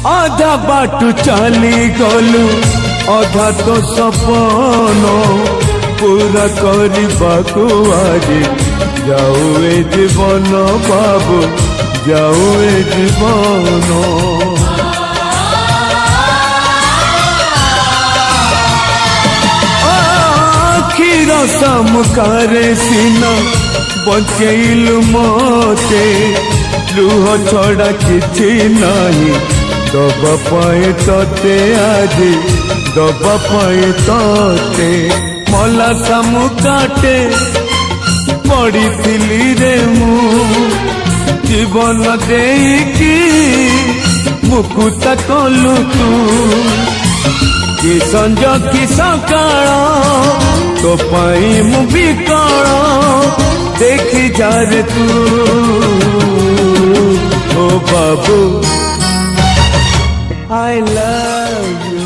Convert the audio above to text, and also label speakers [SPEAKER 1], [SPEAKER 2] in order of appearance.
[SPEAKER 1] आधा बाटू चली गलु अधा तो सपन पूरा करबाकू आज जाऊ ए जीवन बाबू जाऊ ए जीवन आखिर समुखारे सीना बचैलु मते लुह छड़ा किछि नाही दबा पाए तते आज दबा पाए तते मला समुकाटे पड़ी थिली रे मु जीवन देकी मुकुता कलु तू कि संज कि सकाळ तो पाई मु बिकल देखी जा रे तू ओ बाबू I love you।